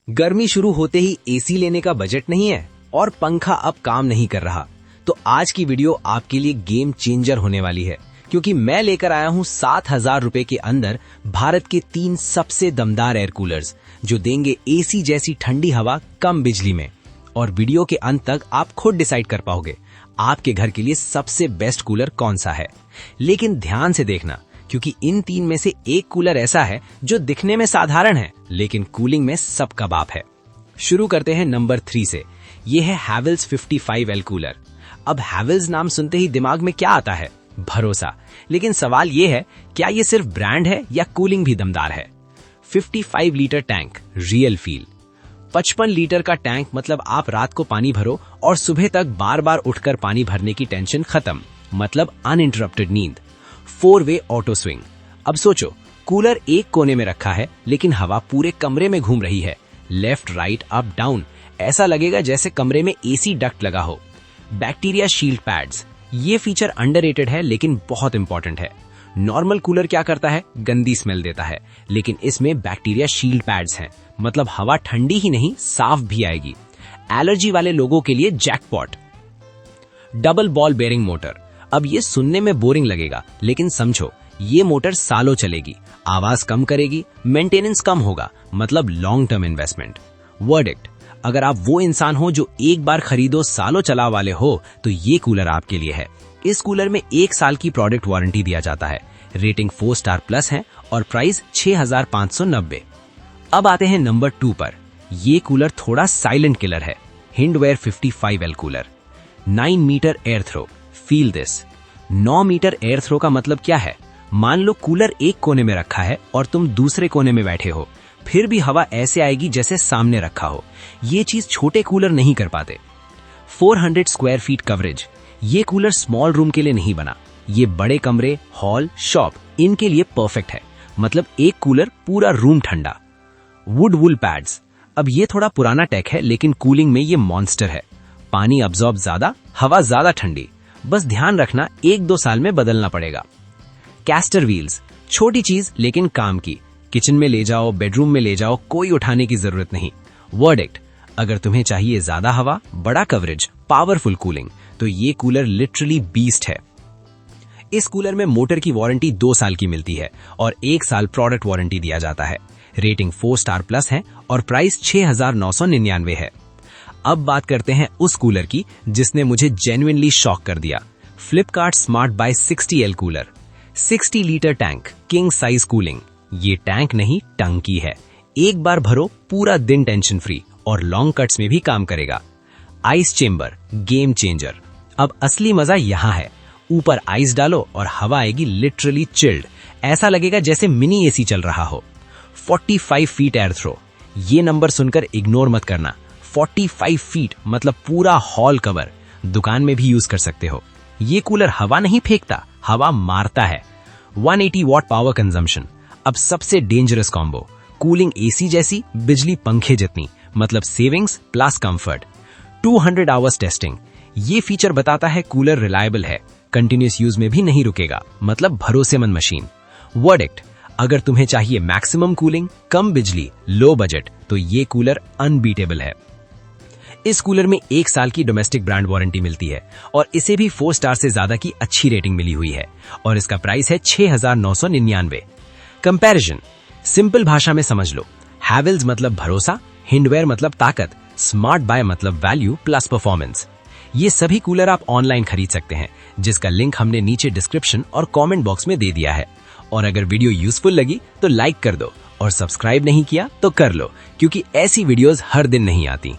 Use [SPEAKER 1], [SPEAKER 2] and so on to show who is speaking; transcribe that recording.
[SPEAKER 1] गर्मी शुरू होते ही एसी लेने का बजट नहीं है और पंखा अब काम नहीं कर रहा, तो आज की वीडियो आपके लिए गेम चेंजर होने वाली है, क्योंकि मैं लेकर आया हूं 7,000 रुपए के अंदर भारत के 3 सबसे दमदार एयर कूलर्स, जो देंगे एसी जैसी ठंडी हवा कम बिजली में। और वीडियो के अंत तक आप खुद डिसाइड कर पाओगे आपके घर के लिए सबसे बेस्ट कूलर कौन सा है। लेकिन ध्यान से देखना, क्योंकि इन 3 में से एक कूलर ऐसा है जो दिखने में साधारण है लेकिन कूलिंग में सबका बाप है। शुरू करते हैं नंबर 3 से। ये है हैवेल्स 55L कूलर। अब हैवेल्स नाम सुनते ही दिमाग में क्या आता है? भरोसा। लेकिन सवाल ये है, क्या ये सिर्फ ब्रांड है या कूलिंग भी दमदार है? 55 litre tank, real feel. 55 litre का टैंक मतलब आप रात को पानी भरो और सुबह तक बार बार उठकर पानी भरने की टेंशन खत्म, मतलब अनइंटरप्टेड नींद। 4 वे ऑटो स्विंग। अब सोचो, कूलर एक कोने में रखा है लेकिन हवा पूरे कमरे में घूम रही है, लेफ्ट राइट अप डाउन। ऐसा लगेगा जैसे कमरे में एसी डक्ट लगा हो। Bacteria shield pads. ये फीचर अंडररेटेड है लेकिन बहुत इंपॉर्टेंट है। नॉर्मल कूलर क्या करता है? गंदी स्मेल देता है, लेकिन इसमें बैक्टीरिया शील्ड पैड्स हैं, मतलब हवा ठंडी ही नहीं साफ भी आएगी। एलर्जी वाले लोगों के लिए jackpot. Double ball bearing motor. अब ये सुनने में बोरिंग लगेगा, लेकिन समझो, ये मोटर सालों चलेगी, आवाज कम करेगी, मेंटेनेंस कम होगा, मतलब लॉन्ग टर्म इन्वेस्टमेंट। वर्डिक्ट: अगर आप वो इंसान हो जो एक बार खरीदो सालों चला वाले हो, तो ये कूलर आपके लिए है। इस कूलर में 1 साल की प्रोडक्ट वारंटी दिया जाता है, रेटिंग 4 स्टार प्लस है और प्राइस 6,590। अब आते हैं नंबर 2 पर। ये कूलर थोड़ा साइलेंट किलर है। Hindware 55L cooler. 9 metre air throw. Feel this. 9 metre air throw का मतलब क्या है? मान लो कूलर एक कोने में रखा है और तुम दूसरे कोने में बैठे हो, फिर भी हवा ऐसे आएगी जैसे सामने रखा हो। ये चीज छोटे कूलर नहीं कर पाते। 400 स्क्वायर फीट कवरेज। ये कूलर स्मॉल रूम के लिए नहीं बना, ये बड़े कमरे, हॉल, शॉप, इनके लिए परफेक्ट है, मतलब एक कूलर पूरा रूम ठंडा। Would wool pads. अब ये थोड़ा पुराना टेक है लेकिन कूलिंग में ये मॉन्स्टर है। पानी अब्सॉर्ब ज्यादा, हवा ज्यादा ठंडी। बस ध्यान रखना, 1-2 साल में बदलना पड़ेगा। Castor wheels. छोटी चीज लेकिन काम की। किचन में ले जाओ, बेडरूम में ले जाओ, कोई उठाने की जरूरत नहीं। वर्डिक्ट: अगर तुम्हें चाहिए ज्यादा हवा, बड़ा कवरेज, पावरफुल कूलिंग, तो ये कूलर लिटरली बीस्ट है। इस कूलर में मोटर की वारंटी 2 साल की मिलती है और 1 साल प्रोडक्ट वारंटी दिया जाता है। रेटिंग 4 स्टार प्लस है और प्राइस 6,999 है। अब बात करते हैं उस कूलर की जिसने मुझे जेन्युइनली शॉक कर दिया। Flipkart smart bye 60L cooler. 60 litre tank, king size cooling. ये टैंक नहीं, टंकी है। एक बार भरो, पूरा दिन टेंशन फ्री और लॉन्ग कट्स में भी काम करेगा। Ice chamber, game changer. अब असली मजा यहाँ है। ऊपर आइस डालो और हवा आएगी लिटरली चिल्ड, ऐसा लगेगा जैसे मिनी एसी चल रहा हो। 45 फीट एयर थ्रो। ये नंबर सुनकर इग्नोर मत करना। 45 फीट मतलब पूरा हॉल कवर, दुकान में भी यूज कर सकते हो। ये कूलर हवा नहीं फेंकता, हवा मारता है। 180 वॉट पावर कंजम्पशन। अब सबसे डेंजरस कॉम्बो, कूलिंग एसी जैसी, बिजली पंखे जितनी, मतलब savings plus comfort. 200 hours testing. ये फीचर बताता है कूलर रिलायबल है, कंटिन्यूस यूज में भी नहीं रुकेगा, मतलब भरोसेमंद मशीन। वर्डिक्ट: अगर तुम्हें चाहिए मैक्सिमम कूलिंग, कम बिजली, लो बजट, तो ये कूलर अनबीटेबल है। इस कूलर में 1 साल की डोमेस्टिक ब्रांड वारंटी मिलती है और इसे भी 4 स्टार से ज्यादा की अच्छी रेटिंग मिली हुई है और इसका प्राइस है 6,999। कंपैरिजन सिंपल भाषा में समझ लो। हैवेल्स मतलब भरोसा, हिंडवेयर मतलब ताकत, स्मार्ट बाय मतलब वैल्यू प्लस परफॉर्मेंस। ये सभी कूलर आप ऑनलाइन खरीद सकते हैं, जिसका लिंक हमने नीचे डिस्क्रिप्शन और कमेंट बॉक्स में दे दिया है। और अगर वीडियो यूजफुल लगी तो लाइक कर दो और सब्सक्राइब नहीं किया तो कर लो, क्योंकि ऐसी वीडियोस हर दिन नहीं आती।